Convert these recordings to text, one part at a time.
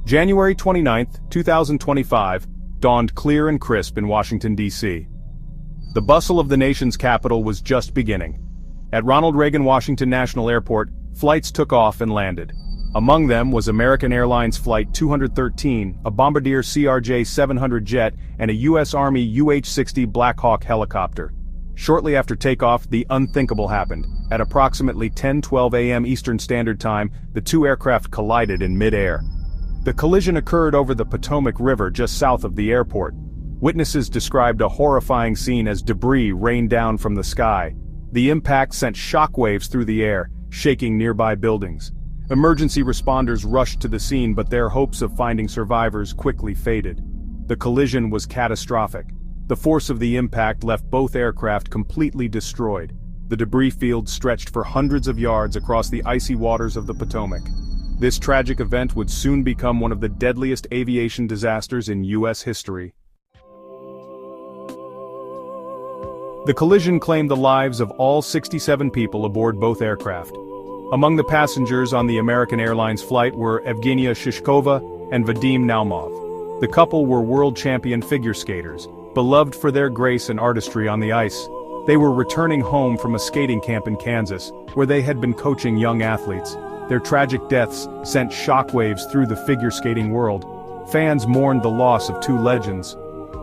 January 29, 2025, dawned clear and crisp in Washington, D.C. The bustle of the nation's capital was just beginning. At Ronald Reagan Washington National Airport, flights took off and landed. Among them was American Airlines Flight 213, a Bombardier CRJ-700 jet, and a U.S. Army UH-60 Black Hawk helicopter. Shortly after takeoff, the unthinkable happened. At approximately 10:12 a.m. Eastern Standard Time, the two aircraft collided in mid-air. The collision occurred over the Potomac River just south of the airport. Witnesses described a horrifying scene as debris rained down from the sky. The impact sent shockwaves through the air, shaking nearby buildings. Emergency responders rushed to the scene, but their hopes of finding survivors quickly faded. The collision was catastrophic. The force of the impact left both aircraft completely destroyed. The debris field stretched for hundreds of yards across the icy waters of the Potomac. This tragic event would soon become one of the deadliest aviation disasters in U.S. history. The collision claimed the lives of all 67 people aboard both aircraft. Among the passengers on the American Airlines flight were Evgenia Shishkova and Vadim Naumov. The couple were world champion figure skaters, beloved for their grace and artistry on the ice. They were returning home from a skating camp in Kansas, where they had been coaching young athletes. Their tragic deaths sent shockwaves through the figure skating world. Fans mourned the loss of two legends.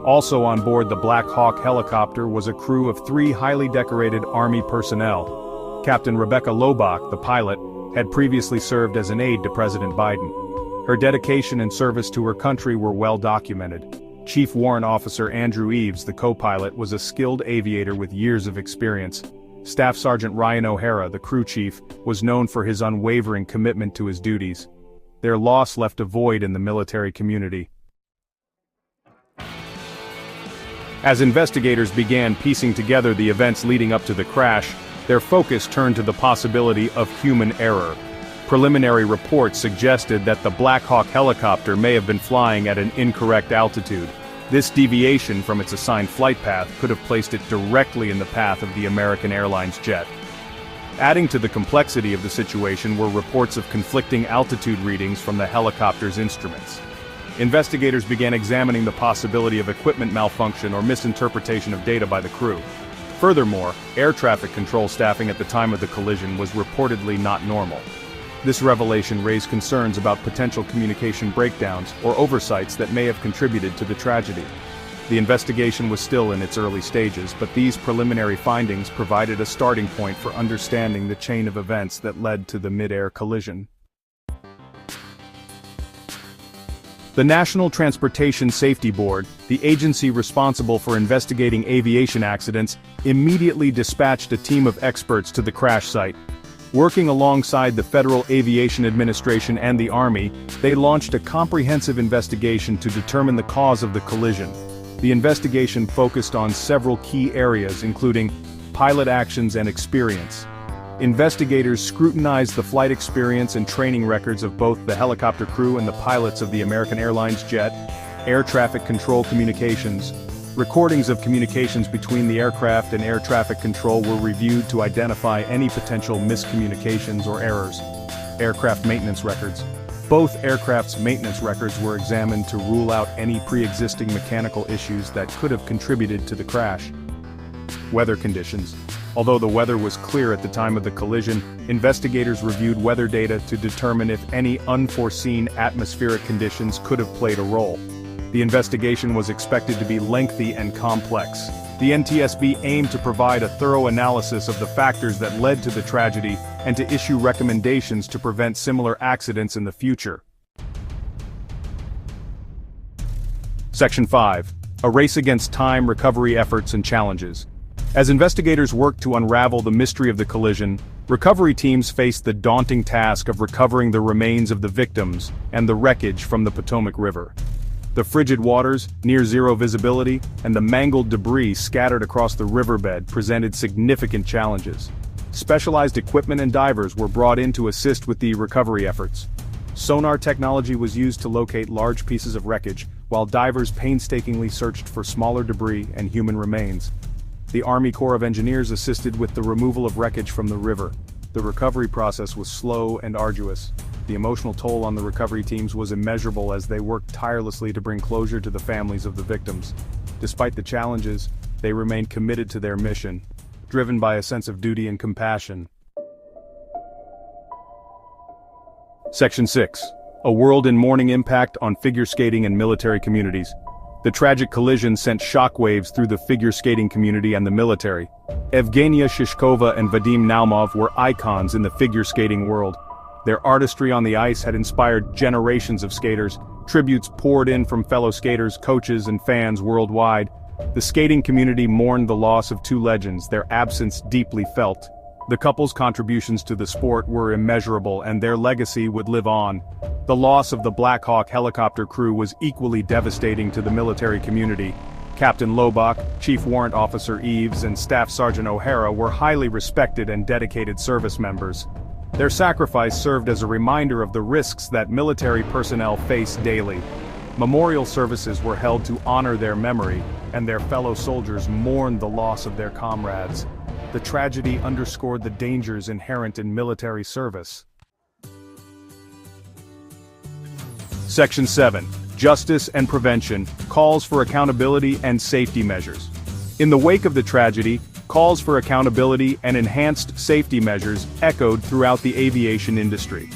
Also on board the Black Hawk helicopter was a crew of 3 highly decorated Army personnel. Captain Rebecca Lobach, the pilot, had previously served as an aide to President Biden. Her dedication and service to her country were well documented. Chief Warrant Officer Andrew Eves, the co-pilot, was a skilled aviator with years of experience. Staff Sergeant Ryan O'Hara, the crew chief, was known for his unwavering commitment to his duties. Their loss left a void in the military community. As investigators began piecing together the events leading up to the crash, their focus turned to the possibility of human error. Preliminary reports suggested that the Black Hawk helicopter may have been flying at an incorrect altitude. This deviation from its assigned flight path could have placed it directly in the path of the American Airlines jet. Adding to the complexity of the situation were reports of conflicting altitude readings from the helicopter's instruments. Investigators began examining the possibility of equipment malfunction or misinterpretation of data by the crew. Furthermore, air traffic control staffing at the time of the collision was reportedly not normal. This revelation raised concerns about potential communication breakdowns or oversights that may have contributed to the tragedy. The investigation was still in its early stages, but these preliminary findings provided a starting point for understanding the chain of events that led to the mid-air collision. The National Transportation Safety Board, the agency responsible for investigating aviation accidents, immediately dispatched a team of experts to the crash site. Working alongside the Federal Aviation Administration and the Army, they launched a comprehensive investigation to determine the cause of the collision. The investigation focused on several key areas, including pilot actions and experience. Investigators scrutinized the flight experience and training records of both the helicopter crew and the pilots of the American Airlines jet, air traffic control communications. Recordings of communications between the aircraft and air traffic control were reviewed to identify any potential miscommunications or errors. Aircraft maintenance records. Both aircraft's maintenance records were examined to rule out any pre-existing mechanical issues that could have contributed to the crash. Weather conditions. Although the weather was clear at the time of the collision, investigators reviewed weather data to determine if any unforeseen atmospheric conditions could have played a role. The investigation was expected to be lengthy and complex. The NTSB aimed to provide a thorough analysis of the factors that led to the tragedy and to issue recommendations to prevent similar accidents in the future. Section 5. A race against time, recovery efforts and challenges. As investigators worked to unravel the mystery of the collision, recovery teams faced the daunting task of recovering the remains of the victims and the wreckage from the Potomac River. The frigid waters, near-zero visibility, and the mangled debris scattered across the riverbed presented significant challenges. Specialized equipment and divers were brought in to assist with the recovery efforts. Sonar technology was used to locate large pieces of wreckage, while divers painstakingly searched for smaller debris and human remains. The Army Corps of Engineers assisted with the removal of wreckage from the river. The recovery process was slow and arduous. The emotional toll on the recovery teams was immeasurable as they worked tirelessly to bring closure to the families of the victims. Despite the challenges, they remained committed to their mission, driven by a sense of duty and compassion. Section 6. A world in mourning impact on figure skating and military communities. The tragic collision sent shockwaves through the figure skating community and the military. Evgenia Shishkova and Vadim Naumov were icons in the figure skating world. Their artistry on the ice had inspired generations of skaters. Tributes poured in from fellow skaters, coaches, and fans worldwide. The skating community mourned the loss of two legends, their absence deeply felt. The couple's contributions to the sport were immeasurable, and their legacy would live on. The loss of the Black Hawk helicopter crew was equally devastating to the military community. Captain Lobach, Chief Warrant Officer Eves, and Staff Sergeant O'Hara were highly respected and dedicated service members. Their sacrifice served as a reminder of the risks that military personnel face daily. Memorial services were held to honor their memory, and their fellow soldiers mourned the loss of their comrades. The tragedy underscored the dangers inherent in military service. Section 7. Justice and Prevention, Calls for Accountability and Safety Measures. In the wake of the tragedy, calls for accountability and enhanced safety measures echoed throughout the aviation industry.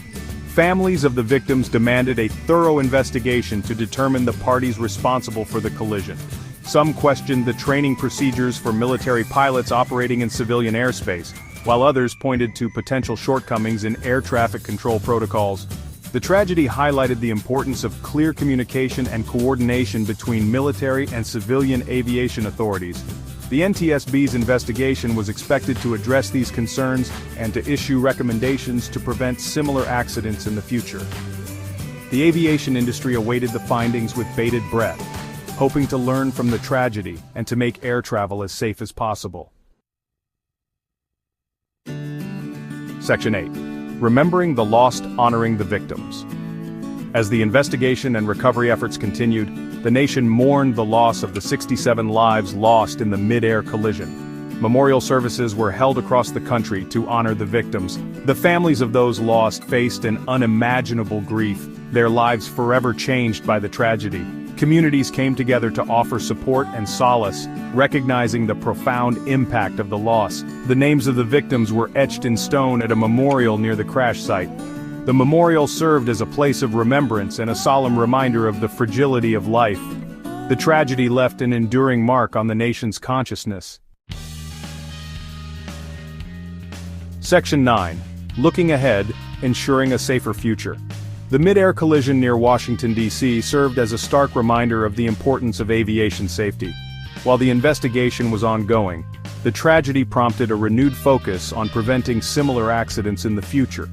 Families of the victims demanded a thorough investigation to determine the parties responsible for the collision. Some questioned the training procedures for military pilots operating in civilian airspace, while others pointed to potential shortcomings in air traffic control protocols. The tragedy highlighted the importance of clear communication and coordination between military and civilian aviation authorities. The NTSB's investigation was expected to address these concerns and to issue recommendations to prevent similar accidents in the future. The aviation industry awaited the findings with bated breath, hoping to learn from the tragedy and to make air travel as safe as possible. Section 8. Remembering the lost, honoring the victims. As the investigation and recovery efforts continued, the nation mourned the loss of the 67 lives lost in the mid-air collision. Memorial services were held across the country to honor the victims. The families of those lost faced an unimaginable grief, their lives forever changed by the tragedy. Communities came together to offer support and solace, recognizing the profound impact of the loss. The names of the victims were etched in stone at a memorial near the crash site. The memorial served as a place of remembrance and a solemn reminder of the fragility of life. The tragedy left an enduring mark on the nation's consciousness. Section 9. Looking ahead, ensuring a safer future. The mid-air collision near Washington, D.C. served as a stark reminder of the importance of aviation safety. While the investigation was ongoing, the tragedy prompted a renewed focus on preventing similar accidents in the future.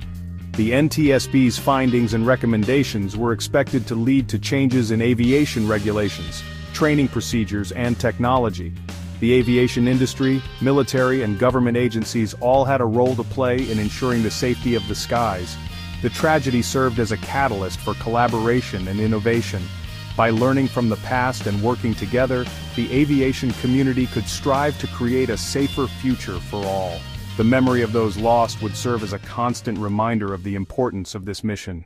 The NTSB's findings and recommendations were expected to lead to changes in aviation regulations, training procedures, and technology. The aviation industry, military, and government agencies all had a role to play in ensuring the safety of the skies. The tragedy served as a catalyst for collaboration and innovation. By learning from the past and working together, the aviation community could strive to create a safer future for all. The memory of those lost would serve as a constant reminder of the importance of this mission.